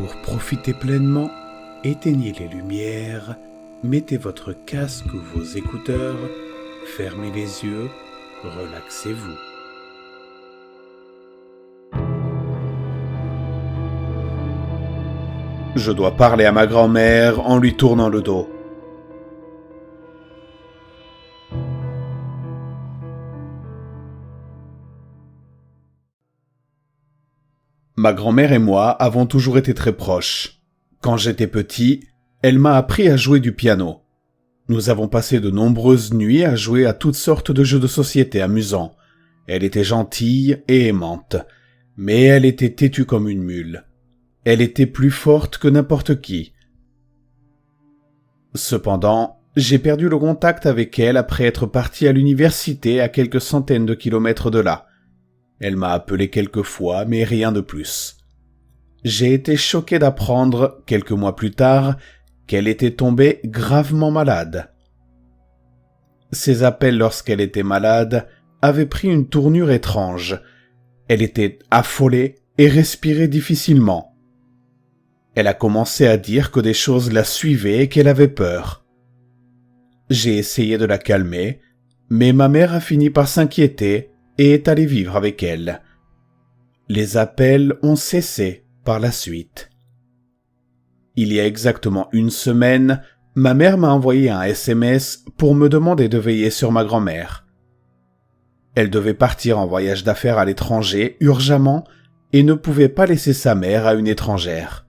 Pour profiter pleinement, éteignez les lumières, mettez votre casque ou vos écouteurs, fermez les yeux, relaxez-vous. Je dois parler à ma grand-mère en lui tournant le dos. Ma grand-mère et moi avons toujours été très proches. Quand j'étais petit, elle m'a appris à jouer du piano. Nous avons passé de nombreuses nuits à jouer à toutes sortes de jeux de société amusants. Elle était gentille et aimante, mais elle était têtue comme une mule. Elle était plus forte que n'importe qui. Cependant, j'ai perdu le contact avec elle après être parti à l'université à quelques centaines de kilomètres de là. Elle m'a appelé quelques fois, mais rien de plus. J'ai été choqué d'apprendre, quelques mois plus tard, qu'elle était tombée gravement malade. Ses appels lorsqu'elle était malade avaient pris une tournure étrange. Elle était affolée et respirait difficilement. Elle a commencé à dire que des choses la suivaient et qu'elle avait peur. J'ai essayé de la calmer, mais ma mère a fini par s'inquiéter et est allée vivre avec elle. Les appels ont cessé par la suite. Il y a exactement une semaine, ma mère m'a envoyé un SMS pour me demander de veiller sur ma grand-mère. Elle devait partir en voyage d'affaires à l'étranger urgemment et ne pouvait pas laisser sa mère à une étrangère.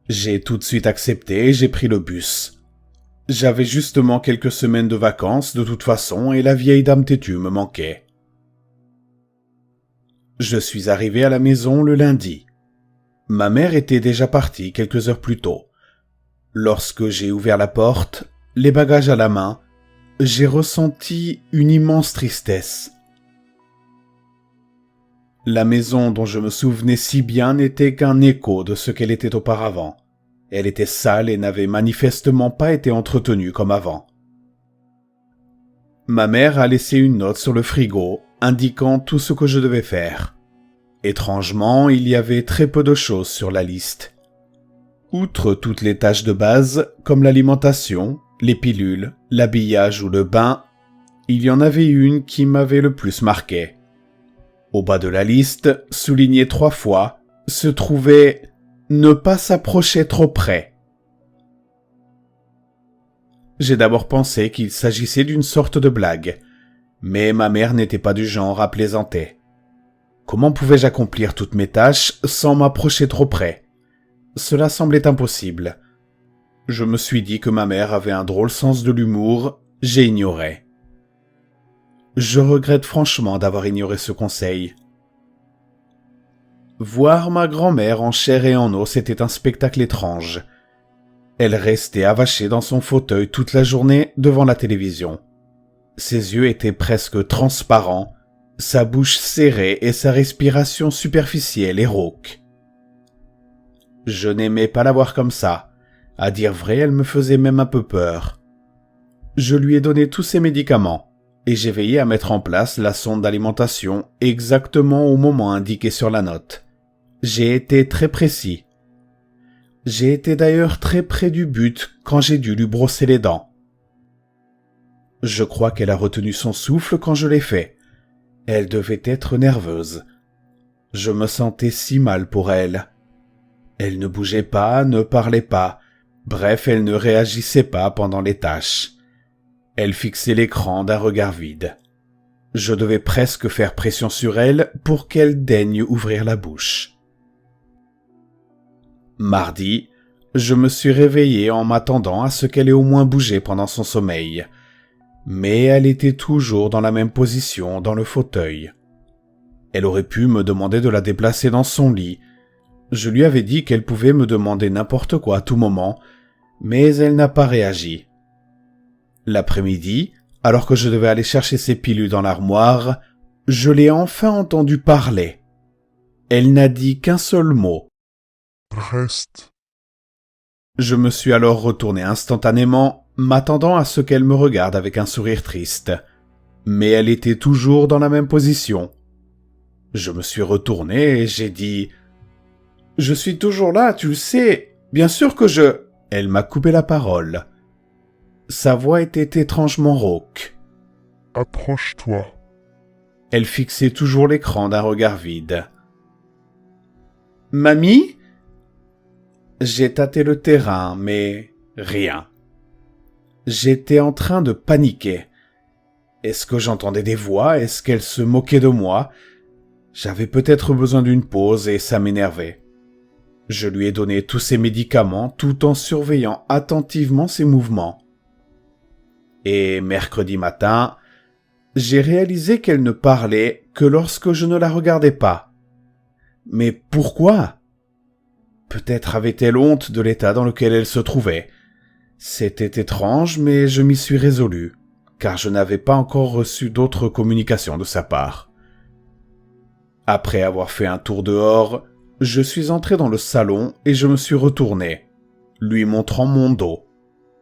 J'ai tout de suite accepté et j'ai pris le bus. J'avais justement quelques semaines de vacances de toute façon et la vieille dame têtue me manquait. Je suis arrivé à la maison le lundi. Ma mère était déjà partie quelques heures plus tôt. Lorsque j'ai ouvert la porte, les bagages à la main, j'ai ressenti une immense tristesse. La maison dont je me souvenais si bien n'était qu'un écho de ce qu'elle était auparavant. Elle était sale et n'avait manifestement pas été entretenue comme avant. Ma mère a laissé une note sur le frigo indiquant tout ce que je devais faire. Étrangement, il y avait très peu de choses sur la liste. Outre toutes les tâches de base, comme l'alimentation, les pilules, l'habillage ou le bain, il y en avait une qui m'avait le plus marqué. Au bas de la liste, souligné 3 fois, se trouvait « Ne pas s'approcher trop près ». J'ai d'abord pensé qu'il s'agissait d'une sorte de blague, mais ma mère n'était pas du genre à plaisanter. Comment pouvais-je accomplir toutes mes tâches sans m'approcher trop près ? Cela semblait impossible. Je me suis dit que ma mère avait un drôle sens de l'humour, j'ai ignoré. Je regrette franchement d'avoir ignoré ce conseil. Voir ma grand-mère en chair et en os était un spectacle étrange. Elle restait avachée dans son fauteuil toute la journée devant la télévision. Ses yeux étaient presque transparents, sa bouche serrée et sa respiration superficielle et rauque. Je n'aimais pas la voir comme ça. À dire vrai, elle me faisait même un peu peur. Je lui ai donné tous ses médicaments et j'ai veillé à mettre en place la sonde d'alimentation exactement au moment indiqué sur la note. J'ai été très précis. J'ai été d'ailleurs très près du but quand j'ai dû lui brosser les dents. Je crois qu'elle a retenu son souffle quand je l'ai fait. Elle devait être nerveuse. Je me sentais si mal pour elle. Elle ne bougeait pas, ne parlait pas. Bref, elle ne réagissait pas pendant les tâches. Elle fixait l'écran d'un regard vide. Je devais presque faire pression sur elle pour qu'elle daigne ouvrir la bouche. Mardi, je me suis réveillé en m'attendant à ce qu'elle ait au moins bougé pendant son sommeil. Mais elle était toujours dans la même position dans le fauteuil. Elle aurait pu me demander de la déplacer dans son lit. Je lui avais dit qu'elle pouvait me demander n'importe quoi à tout moment, mais elle n'a pas réagi. L'après-midi, alors que je devais aller chercher ses pilules dans l'armoire, je l'ai enfin entendue parler. Elle n'a dit qu'un seul mot. Reste. Je me suis alors retourné instantanément, m'attendant à ce qu'elle me regarde avec un sourire triste. Mais elle était toujours dans la même position. Je me suis retourné et j'ai dit Je suis toujours là, tu le sais. Bien sûr que je... Elle m'a coupé la parole. Sa voix était étrangement rauque. Approche-toi. Elle fixait toujours l'écran d'un regard vide. Mamie? J'ai tâté le terrain, mais rien. J'étais en train de paniquer. Est-ce que j'entendais des voix? Est-ce qu'elle se moquait de moi? J'avais peut-être besoin d'une pause et ça m'énervait. Je lui ai donné tous ses médicaments tout en surveillant attentivement ses mouvements. Et mercredi matin, j'ai réalisé qu'elle ne parlait que lorsque je ne la regardais pas. Mais pourquoi? Peut-être avait-elle honte de l'état dans lequel elle se trouvait. C'était étrange, mais je m'y suis résolu, car je n'avais pas encore reçu d'autres communications de sa part. Après avoir fait un tour dehors, je suis entré dans le salon et je me suis retourné, lui montrant mon dos.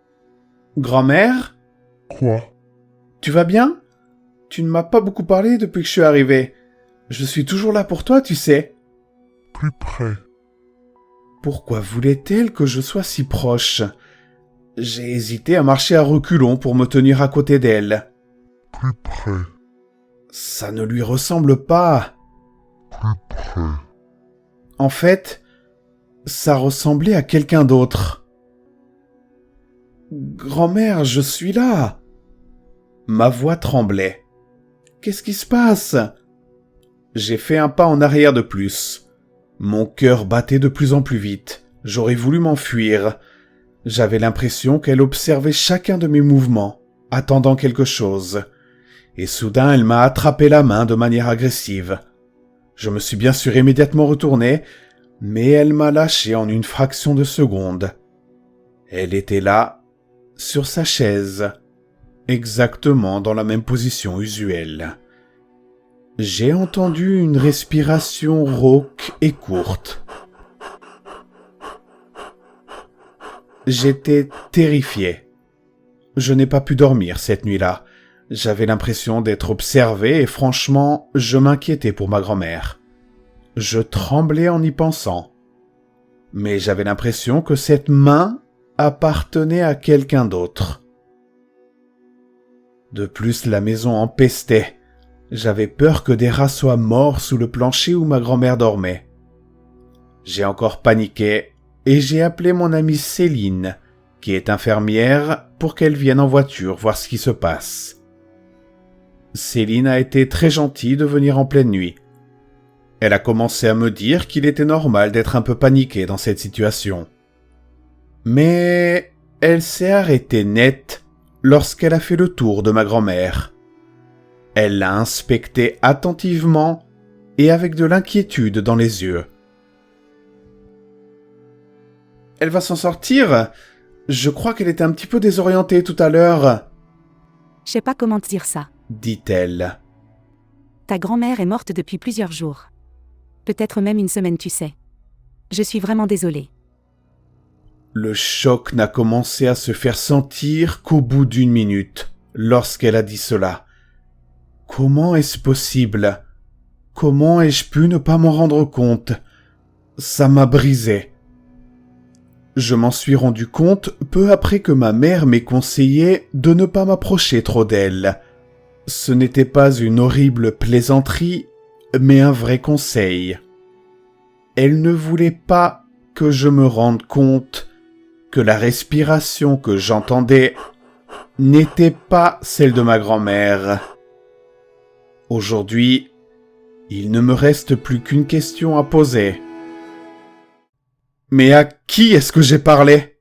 « Grand-mère ? Quoi? Tu vas bien ? Tu ne m'as pas beaucoup parlé depuis que je suis arrivé. Je suis toujours là pour toi, tu sais. » Plus près. Pourquoi voulait-elle que je sois si proche ? J'ai hésité à marcher à reculons pour me tenir à côté d'elle. Plus près. Ça ne lui ressemble pas. Plus près. En fait, ça ressemblait à quelqu'un d'autre. « Grand-mère, je suis là !» Ma voix tremblait. « Qu'est-ce qui se passe ?» J'ai fait un pas en arrière de plus. Mon cœur battait de plus en plus vite. J'aurais voulu m'enfuir. J'avais l'impression qu'elle observait chacun de mes mouvements, attendant quelque chose. Et soudain, elle m'a attrapé la main de manière agressive. Je me suis bien sûr immédiatement retourné, mais elle m'a lâché en une fraction de seconde. Elle était là, sur sa chaise, exactement dans la même position usuelle. J'ai entendu une respiration rauque et courte. J'étais terrifié. Je n'ai pas pu dormir cette nuit-là. J'avais l'impression d'être observé et franchement, je m'inquiétais pour ma grand-mère. Je tremblais en y pensant. Mais j'avais l'impression que cette main appartenait à quelqu'un d'autre. De plus, la maison empestait. J'avais peur que des rats soient morts sous le plancher où ma grand-mère dormait. J'ai encore paniqué et j'ai appelé mon amie Céline, qui est infirmière, pour qu'elle vienne en voiture voir ce qui se passe. Céline a été très gentille de venir en pleine nuit. Elle a commencé à me dire qu'il était normal d'être un peu paniqué dans cette situation. Mais elle s'est arrêtée net lorsqu'elle a fait le tour de ma grand-mère. Elle l'a inspectée attentivement et avec de l'inquiétude dans les yeux. « Elle va s'en sortir ? Je crois qu'elle était un petit peu désorientée tout à l'heure. » Je sais pas comment te dire ça. Dit-elle. Ta grand-mère est morte depuis plusieurs jours. Peut-être même une semaine, tu sais. Je suis vraiment désolée. Le choc n'a commencé à se faire sentir qu'au bout d'1 minute, lorsqu'elle a dit cela. Comment est-ce possible ? Comment ai-je pu ne pas m'en rendre compte ? Ça m'a brisé. Je m'en suis rendu compte peu après que ma mère m'ait conseillé de ne pas m'approcher trop d'elle. Ce n'était pas une horrible plaisanterie, mais un vrai conseil. Elle ne voulait pas que je me rende compte que la respiration que j'entendais n'était pas celle de ma grand-mère. Aujourd'hui, il ne me reste plus qu'une question à poser. Mais à qui est-ce que j'ai parlé ?